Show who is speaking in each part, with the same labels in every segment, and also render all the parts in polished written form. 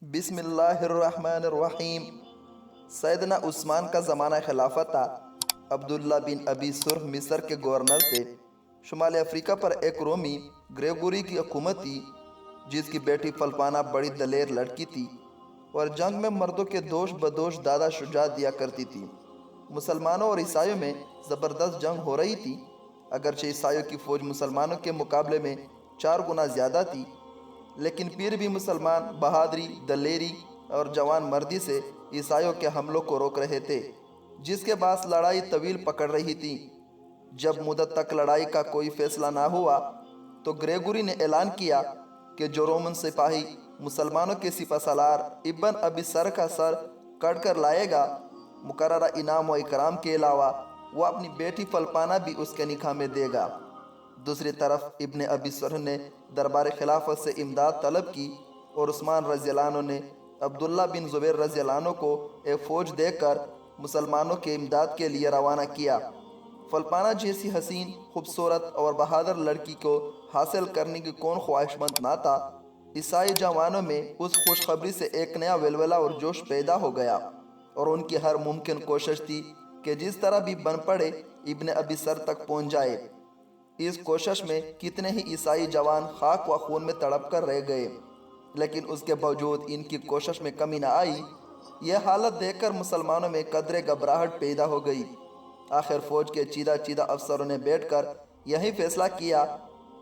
Speaker 1: बिस्मिल्लाहिर्रहमानिर्रहीम। सैदना उस्मान का ज़माना खिलाफत था। अब्दुल्ला बिन अबी सुर्ह मिस्र के गवर्नर थे। शुमाली अफ्रीका पर एक रोमी ग्रेगोरी की हुकूमत थी, जिसकी बेटी फल्पाना बड़ी दलेर लड़की थी और जंग में मर्दों के दोष बदोश ज़्यादा शुजात दिया करती थी। मुसलमानों और ईसाइयों में ज़बरदस्त जंग हो रही थी। अगरचे ईसाइयों की फ़ौज मुसलमानों के मुकाबले में 4 गुना ज़्यादा थी, लेकिन फिर भी मुसलमान बहादुरी, दलेरी और जवान मर्दी से ईसाइयों के हमलों को रोक रहे थे, जिसके बाद लड़ाई तवील पकड़ रही थी। जब मुद्दत तक लड़ाई का कोई फैसला ना हुआ तो ग्रेगोरी ने ऐलान किया कि जो रोमन सिपाही मुसलमानों के सिपहसालार इब्न अबी सर का सर कट कर लाएगा, मुकर्ररा इनाम व इकराम के अलावा वो अपनी बेटी फल्पाना भी उसके निकाह में देगा। दूसरी तरफ इब्न अबी सर ने दरबार खिलाफत से इमदाद तलब की और उस्मान रज़ियल्लाहु अन्हु ने अब्दुल्ला बिन ज़ुबैर रज़ियल्लाहु अन्हु को एक फ़ौज देकर मुसलमानों के इमदाद के लिए रवाना किया। फल्पाना जैसी हसीन, खूबसूरत और बहादुर लड़की को हासिल करने की कौन ख्वाहिशमंद ना था। ईसाई जवानों में उस खुशखबरी से एक नया वेलवेला और जोश पैदा हो गया और उनकी हर मुमकिन कोशिश थी कि जिस तरह भी बन पड़े इब्न अबी सर तक पहुंच जाए। इस कोशिश में कितने ही ईसाई जवान खाक व खून में तड़प कर रह गए, लेकिन उसके बावजूद इनकी कोशिश में कमी न आई। यह हालत देखकर मुसलमानों में कदरे घबराहट पैदा हो गई। आखिर फौज के चीदा चीदा अफसरों ने बैठकर यही फैसला किया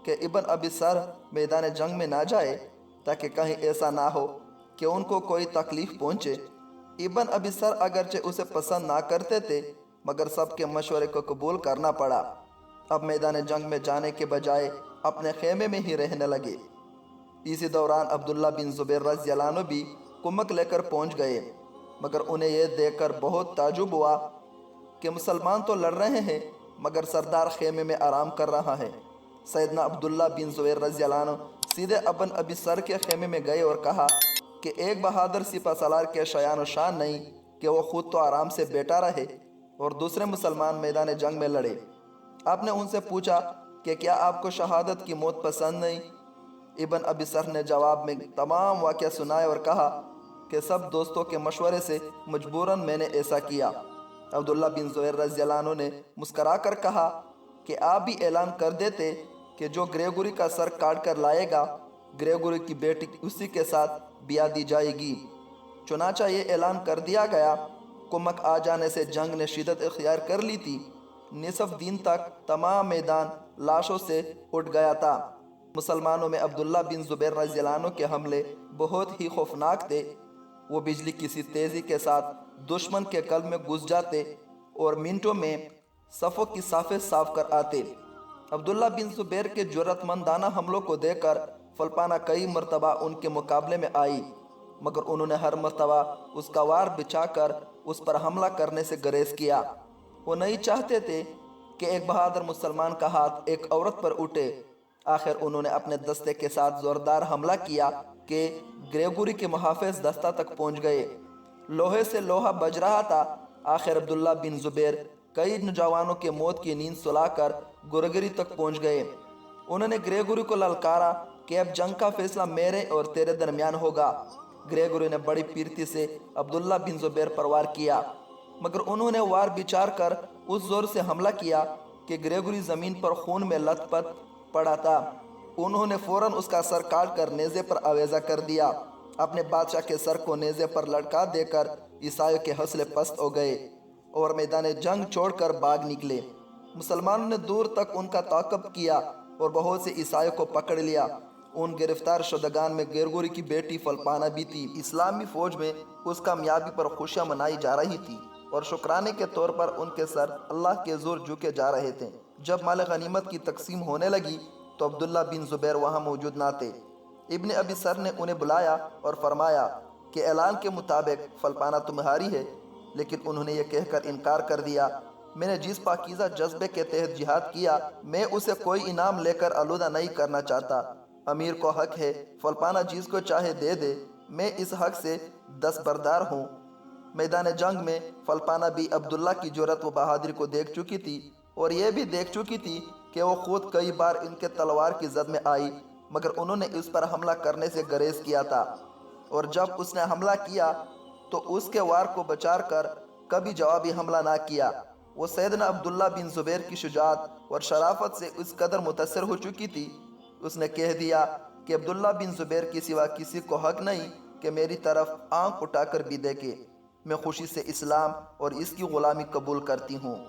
Speaker 1: कि इब्न अबी सर मैदान जंग में ना जाए, ताकि कहीं ऐसा ना हो कि उनको कोई तकलीफ पहुँचे। इब्न अबी सर अगरचे उसे पसंद ना करते थे, मगर सबके मशवरे को कबूल करना पड़ा। अब मैदान जंग में जाने के बजाय अपने खेमे में ही रहने लगे। इसी दौरान अब्दुल्ला बिन ज़ुबैर रज़ियल्लाहु अन्हु भी कुमक लेकर पहुंच गए, मगर उन्हें यह देखकर बहुत ताजुब हुआ कि मुसलमान तो लड़ रहे हैं, मगर सरदार खेमे में आराम कर रहा है। सैयदना अब्दुल्ला बिन ज़ुबैर रज़ियल्लाहु अन्हु सीधे इब्न अबी सर के खेमे में गए और कहा कि एक बहादुर सिपहसालार के शान शान नहीं कि वो खुद तो आराम से बैठा रहे और दूसरे मुसलमान मैदान जंग में लड़े। आपने उनसे पूछा कि क्या आपको शहादत की मौत पसंद नहीं? इब्न अबी सर ने जवाब में तमाम वाक़या सुनाए और कहा कि सब दोस्तों के मशवरे से मजबूरन मैंने ऐसा किया। अब्दुल्ला बिन ज़ुबैर रज़ियल्लाहु अन्हु ने मुस्करा कर कहा कि आप भी ऐलान कर देते कि जो ग्रेगोरी का सर काट कर लाएगा, ग्रेगोरी की बेटी उसी के साथ ब्याह दी जाएगी। चुनांचे ये ऐलान कर दिया गया। कुमक आ जाने से जंग ने शिद्दत इख्तियार कर ली थी। निसफ दिन तक तमाम मैदान लाशों से उठ गया था। मुसलमानों में अब्दुल्ला बिन ज़ुबैर रज़ियल्लाहु अन्हु के हमले बहुत ही खौफनाक थे। वो बिजली की सी तेज़ी के साथ दुश्मन के कल्ब में घुस जाते और मिनटों में सफ़ों की साफे साफ कर आते। अब्दुल्ला बिन ज़ुबैर के जुर्रतमंदाना हमलों को देखकर फल्पाना कई मरतबा उनके मुकाबले में आई, मगर उन्होंने हर मरतबा उसका वार बिछाकर उस पर हमला करने से गुरेज किया। वो नहीं चाहते थे कि एक बहादुर मुसलमान का हाथ एक औरत पर उठे। आखिर उन्होंने अपने दस्ते के साथ ज़ोरदार हमला किया कि ग्रेगोरी के मुहाफ़िज़ दस्ता तक पहुंच गए। लोहे से लोहा बज रहा था। आखिर अब्दुल्ला बिन ज़ुबैर कई नौजवानों के मौत की नींद सुलाकर ग्रेगोरी तक पहुंच गए। उन्होंने ग्रेगोरी को ललकारा कि अब जंग का फैसला मेरे और तेरे दरमियान होगा। ग्रेगोरी ने बड़ी पीरती से अब्दुल्ला बिन ज़ुबैर पर वार किया, मगर उन्होंने वार बिचार कर उस जोर से हमला किया कि ग्रेगोरी ज़मीन पर खून में लथपथ पड़ा था। उन्होंने फ़ौरन उसका सर काट कर नेज़े पर आवेज़ा कर दिया। अपने बादशाह के सर को नेज़े पर लटका देकर ईसाइयों के हौसले पस्त हो गए और मैदान जंग छोड़कर भाग निकले। मुसलमानों ने दूर तक उनका ताक़ब किया और बहुत से ईसाइयों को पकड़ लिया। उन गिरफ्तार शुदगान में ग्रेगोरी की बेटी फल्पाना भी थी। इस्लामी फ़ौज में उस कामयाबी पर खुशियाँ मनाई जा रही थी और शुक्राने के तौर पर उनके सर अल्लाह के ज़ोर झुके जा रहे थे। जब माल गनीमत की तकसीम होने लगी तो अब्दुल्ला बिन ज़ुबैर वहाँ मौजूद ना थे। इब्न अबी सर ने उन्हें बुलाया और फरमाया कि ऐलान के मुताबिक फल्पाना तुम्हारी है, लेकिन उन्होंने ये कहकर इनकार कर दिया, मैंने जिस पाकीज़ा जज्बे के तहत जिहाद किया, मैं उसे कोई इनाम लेकर आलूदा नहीं करना चाहता। अमीर को हक है फल्पाना जिसको चाहे दे दे, मैं इस हक से दस्तबरदार हूँ। मैदान जंग में फल्पाना भी अब्दुल्ला की जुर्रत व बहादुरी को देख चुकी थी और यह भी देख चुकी थी कि वो खुद कई बार इनके तलवार की जद में आई, मगर उन्होंने इस पर हमला करने से गुरेज किया था। اور جب اس نے حملہ کیا تو اس کے وار کو بچا کر کبھی جوابی حملہ نہ کیا۔ وہ سیدنا عبداللہ بن زبیر کی شجاعت اور شرافت سے اس قدر متاثر ہو چکی تھی، اس نے کہہ دیا کہ عبداللہ بن زبیر کے سوا کسی کو حق نہیں کہ میری طرف آنکھ اٹھا کر بھی دیکھے، میں خوشی سے اسلام اور اس کی غلامی قبول کرتی ہوں۔